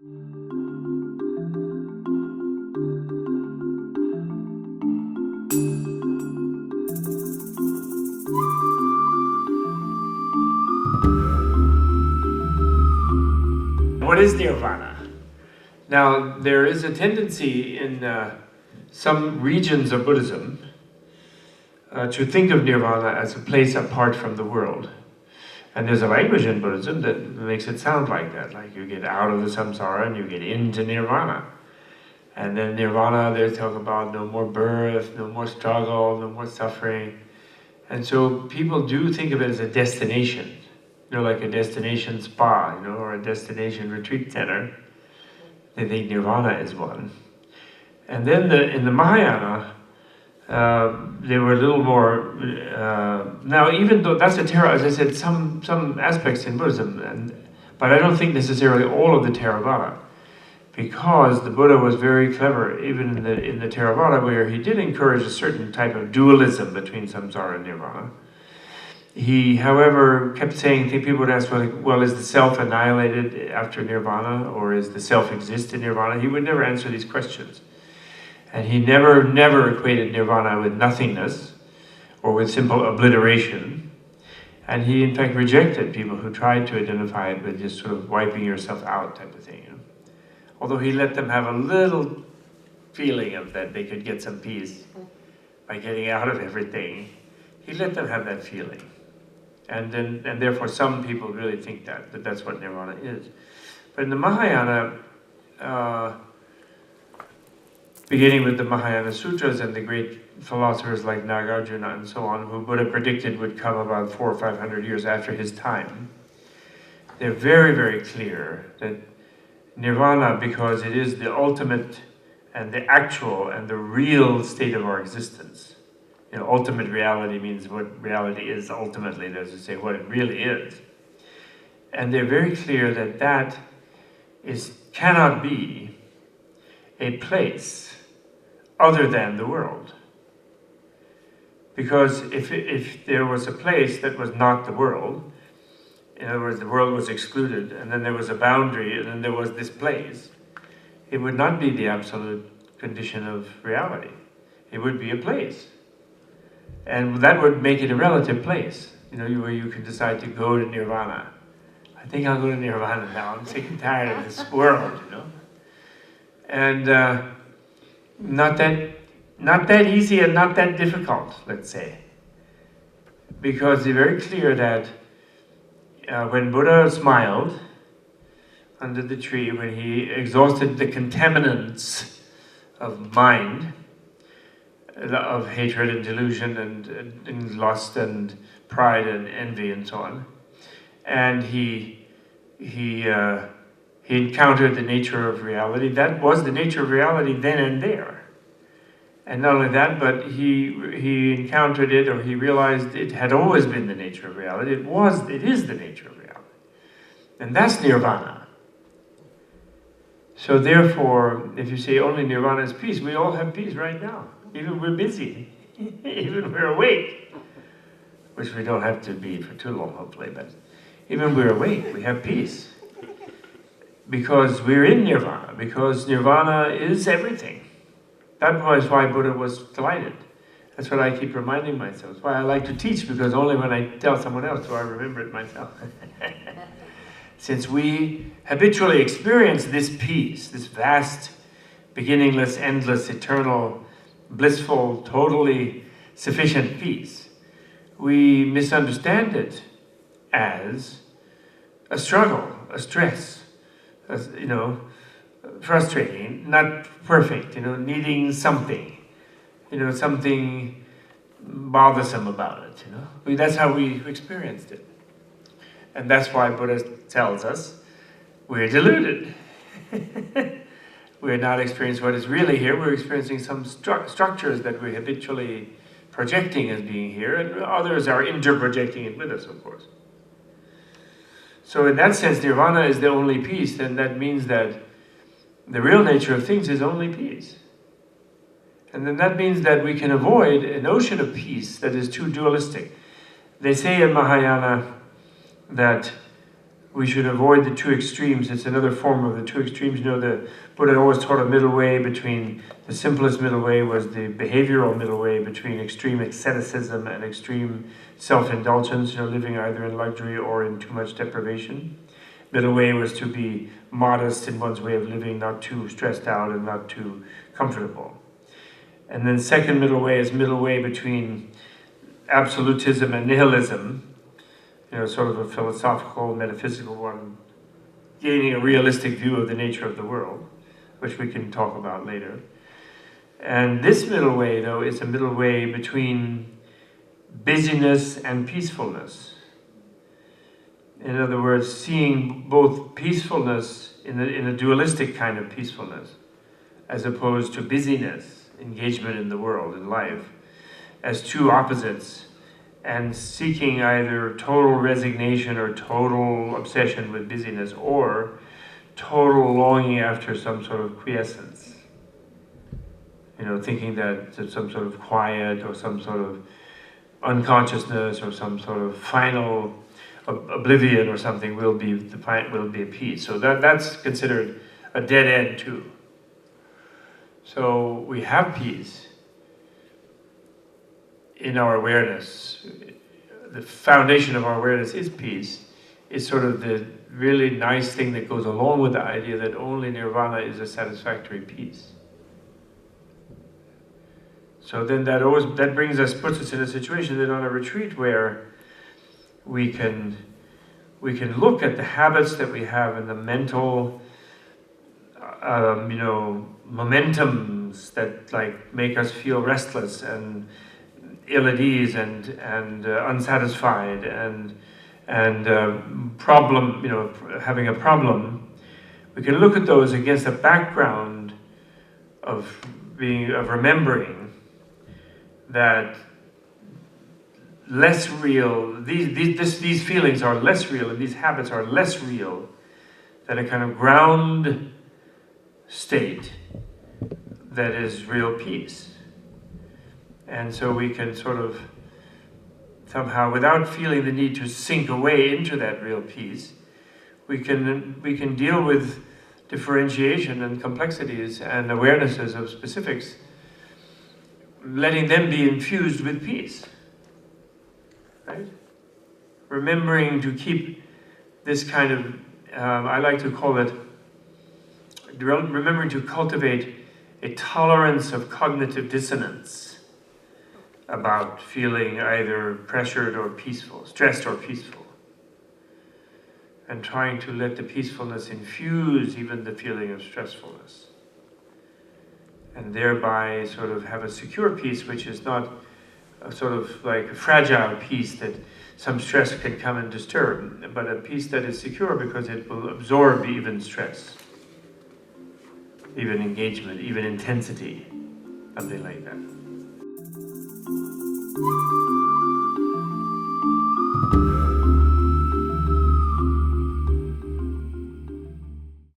What is nirvana? Now, there is a tendency in some regions of Buddhism to think of nirvana as a place apart from the world. And there's a language in Buddhism that makes it sound like that, like you get out of the samsara and you get into nirvana. And then nirvana, they talk about no more birth, no more struggle, no more suffering. And so people do think of it as a destination, like a destination spa, or a destination retreat center. They think nirvana is one. And then in the Mahayana, they were a little more, now even though that's a Theravada, as I said, some aspects in Buddhism, but I don't think necessarily all of the Theravada, because the Buddha was very clever, even in the Theravada, where he did encourage a certain type of dualism between samsara and nirvana. He, however, kept saying, people would ask, well, is the self annihilated after nirvana, or is the self exist in nirvana? He would never answer these questions. And he never equated nirvana with nothingness, or with simple obliteration. And he, in fact, rejected people who tried to identify it with just sort of wiping yourself out type of thing. Although he let them have a little feeling of that they could get some peace by getting out of everything. He let them have that feeling. And therefore some people really think that that's what nirvana is. But in the Mahayana, beginning with the Mahayana Sutras and the great philosophers like Nagarjuna and so on, who Buddha predicted would come about 400 or 500 years after his time, they're very, very clear that nirvana, because it is the ultimate and the actual and the real state of our existence. Ultimate reality means what reality is ultimately, that is to say, what it really is. And they're very clear that cannot be a place other than the world. Because if there was a place that was not the world, in other words, the world was excluded, and then there was a boundary, and then there was this place, it would not be the absolute condition of reality. It would be a place. And that would make it a relative place, where you could decide to go to nirvana. I think I'll go to nirvana now. I'm sick and tired of this world, And not that easy and not that difficult, let's say. Because it's very clear that when Buddha smiled under the tree, when he exhausted the contaminants of mind, of hatred and delusion and lust and pride and envy and so on, and he encountered the nature of reality. That was the nature of reality then and there. And not only that, but he encountered it, or he realized it had always been the nature of reality. It is the nature of reality. And that's nirvana. So therefore, if you say only nirvana is peace, we all have peace right now. Even we're busy. Even we're awake. Which we don't have to be for too long, hopefully, but even we're awake, we have peace. Because we're in nirvana, because nirvana is everything. That was why Buddha was delighted. That's what I keep reminding myself. That's why I like to teach, because only when I tell someone else do I remember it myself. Since we habitually experience this peace, this vast, beginningless, endless, eternal, blissful, totally sufficient peace, we misunderstand it as a struggle, a stress, as, frustrating, not perfect, needing something, something bothersome about it, That's how we experienced it. And that's why Buddha tells us we're deluded. We're not experiencing what is really here, we're experiencing some structures that we're habitually projecting as being here, and others are interprojecting it with us, of course. So in that sense, nirvana is the only peace, then that means that the real nature of things is only peace. And then that means that we can avoid an ocean of peace that is too dualistic. They say in Mahayana that we should avoid the two extremes. It's another form of the two extremes. You know, the Buddha always taught a middle way between, the simplest middle way was the behavioral middle way between extreme asceticism and extreme self-indulgence, you know, living either in luxury or in too much deprivation. Middle way was to be modest in one's way of living, not too stressed out and not too comfortable. And then second middle way is middle way between absolutism and nihilism, you know, sort of a philosophical, metaphysical one, gaining a realistic view of the nature of the world, which we can talk about later. And this middle way, though, is a middle way between busyness and peacefulness. In other words, seeing both peacefulness in a dualistic kind of peacefulness, as opposed to busyness, engagement in the world, in life, as two opposites, and seeking either total resignation or total obsession with busyness, or total longing after some sort of quiescence. You know, thinking that some sort of quiet or some sort of unconsciousness or some sort of final oblivion or something will be a peace. So that's considered a dead end too. So we have peace in our awareness. The foundation of our awareness is peace. It's sort of the really nice thing that goes along with the idea that only nirvana is a satisfactory peace. So then that puts us in a situation that on a retreat where we can look at the habits that we have and the mental momentums that like make us feel restless and ill at ease and unsatisfied and having a problem. We can look at those against a background of remembering that less real, these feelings are less real and these habits are less real than a kind of ground state that is real peace. And so we can sort of somehow, without feeling the need to sink away into that real peace, we can deal with differentiation and complexities and awarenesses of specifics, letting them be infused with peace. Right? Remembering to keep this kind of, I like to call it, remembering to cultivate a tolerance of cognitive dissonance about feeling either pressured or peaceful, stressed or peaceful. And trying to let the peacefulness infuse even the feeling of stressfulness. And thereby sort of have a secure peace, which is not a sort of like a fragile peace that some stress can come and disturb, but a peace that is secure because it will absorb even stress, even engagement, even intensity, something like that.